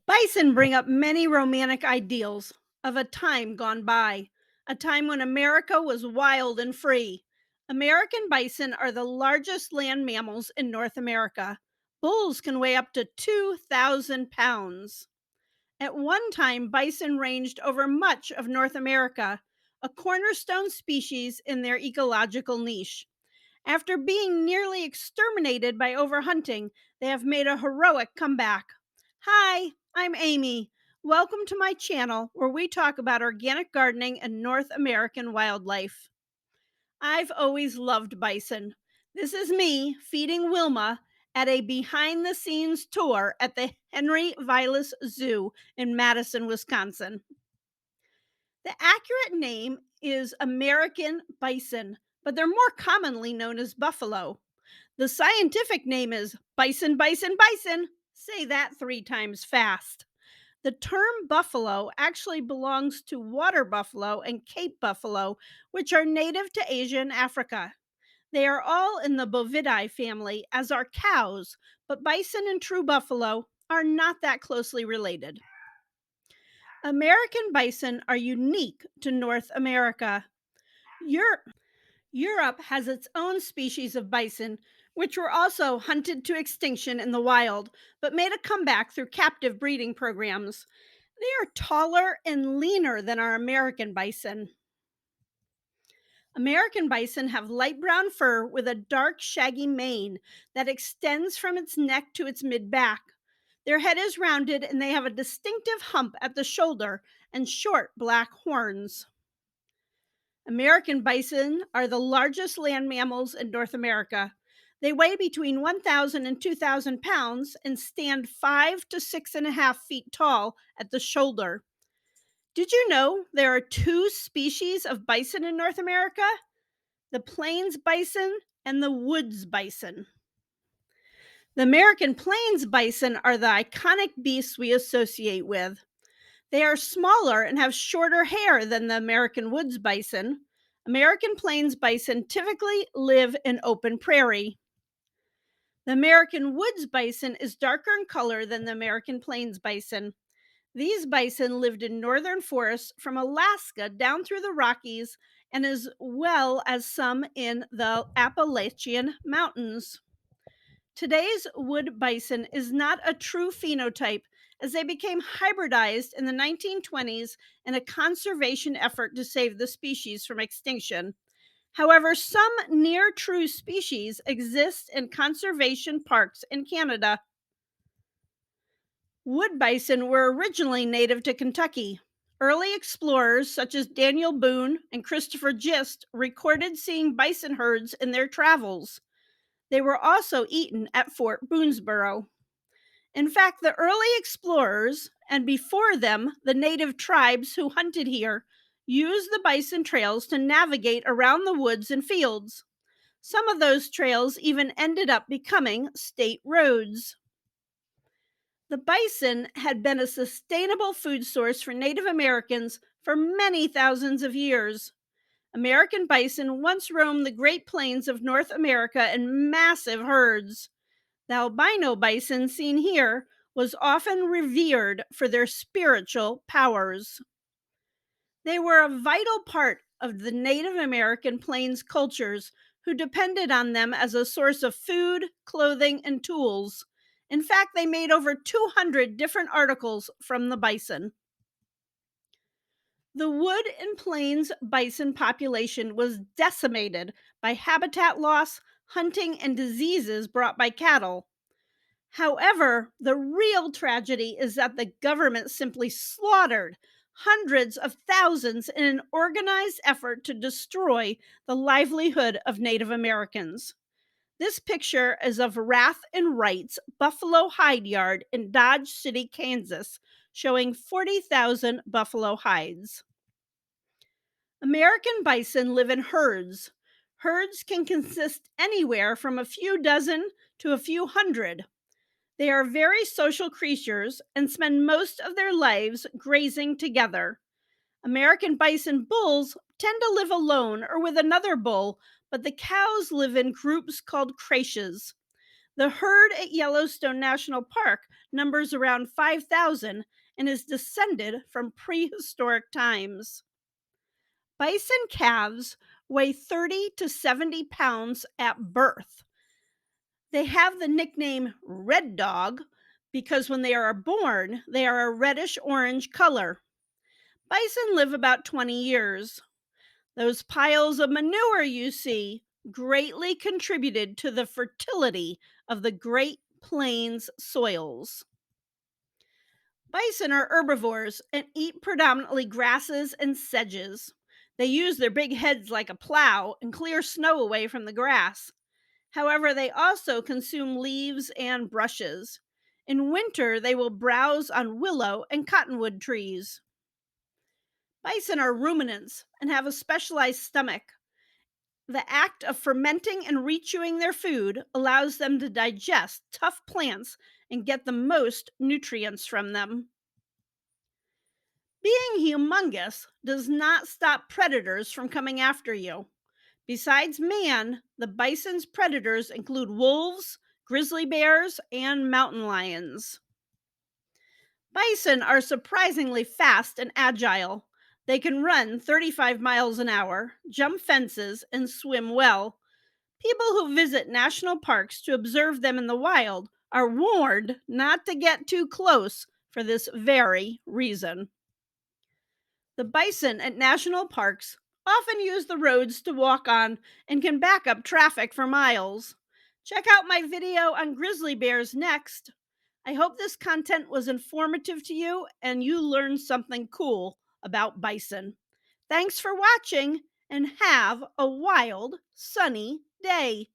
Bison bring up many romantic ideals of a time gone by, a time when America was wild and free. American bison are the largest land mammals in North America. Bulls can weigh up to 2,000 pounds. At one time, bison ranged over much of North America, a cornerstone species in their ecological niche. After being nearly exterminated by overhunting, they have made a heroic comeback. Hi, I'm Amy. Welcome to my channel where we talk about organic gardening and North American wildlife. I've always loved bison. This is me feeding Wilma at a behind the scenes tour at the Henry Vilas Zoo in Madison, Wisconsin. The accurate name is American bison, but they're more commonly known as buffalo. The scientific name is bison, bison, bison. Say that 3 times fast. The term buffalo actually belongs to water buffalo and Cape buffalo, which are native to Asia and Africa. They are all in the Bovidae family, as are cows, but bison and true buffalo are not that closely related. American bison are unique to North America. Europe has its own species of bison, which were also hunted to extinction in the wild, but made a comeback through captive breeding programs. They are taller and leaner than our American bison. American bison have light brown fur with a dark, shaggy mane that extends from its neck to its mid back. Their head is rounded and they have a distinctive hump at the shoulder and short black horns. American bison are the largest land mammals in North America. They weigh between 1,000 and 2,000 pounds and stand 5 to 6.5 feet tall at the shoulder. Did you know there are 2 species of bison in North America? The plains bison and the woods bison. The American plains bison are the iconic beasts we associate with. They are smaller and have shorter hair than the American woods bison. American plains bison typically live in open prairie. The American woods bison is darker in color than the American plains bison. These bison lived in northern forests from Alaska down through the Rockies and as well as some in the Appalachian Mountains. Today's wood bison is not a true phenotype as they became hybridized in the 1920s in a conservation effort to save the species from extinction. However, some near true species exist in conservation parks in Canada. Wood bison were originally native to Kentucky. Early explorers such as Daniel Boone and Christopher Gist recorded seeing bison herds in their travels. They were also eaten at Fort Boonesborough. In fact, the early explorers, and before them, the native tribes who hunted here, used the bison trails to navigate around the woods and fields. Some of those trails even ended up becoming state roads. The bison had been a sustainable food source for Native Americans for many thousands of years. American bison once roamed the Great Plains of North America in massive herds. The albino bison seen here was often revered for their spiritual powers. They were a vital part of the Native American plains cultures who depended on them as a source of food, clothing, and tools. In fact, they made over 200 different articles from the bison. The wood and plains bison population was decimated by habitat loss, hunting, and diseases brought by cattle. However, the real tragedy is that the government simply slaughtered hundreds of thousands in an organized effort to destroy the livelihood of Native Americans. This picture is of Wrath and Right's Buffalo Hide Yard in Dodge City, Kansas, showing 40,000 buffalo hides. American bison live in herds. Herds can consist anywhere from a few dozen to a few hundred. They are very social creatures and spend most of their lives grazing together. American bison bulls tend to live alone or with another bull, but the cows live in groups called creches. The herd at Yellowstone National Park numbers around 5,000 and is descended from prehistoric times. Bison calves weigh 30 to 70 pounds at birth. They have the nickname Red Dog because when they are born, they are a reddish orange color. Bison live about 20 years. Those piles of manure you see greatly contributed to the fertility of the Great Plains soils. Bison are herbivores and eat predominantly grasses and sedges. They use their big heads like a plow and clear snow away from the grass. However, they also consume leaves and brushes. In winter, they will browse on willow and cottonwood trees. Bison are ruminants and have a specialized stomach. The act of fermenting and rechewing their food allows them to digest tough plants and get the most nutrients from them. Being humongous does not stop predators from coming after you. Besides man, the bison's predators include wolves, grizzly bears, and mountain lions. Bison are surprisingly fast and agile. They can run 35 miles an hour, jump fences, and swim well. People who visit national parks to observe them in the wild are warned not to get too close for this very reason. The bison at national parks often use the roads to walk on and can back up traffic for miles. Check out my video on grizzly bears next. I hope this content was informative to you and you learned something cool about bison. Thanks for watching and have a wild, sunny day.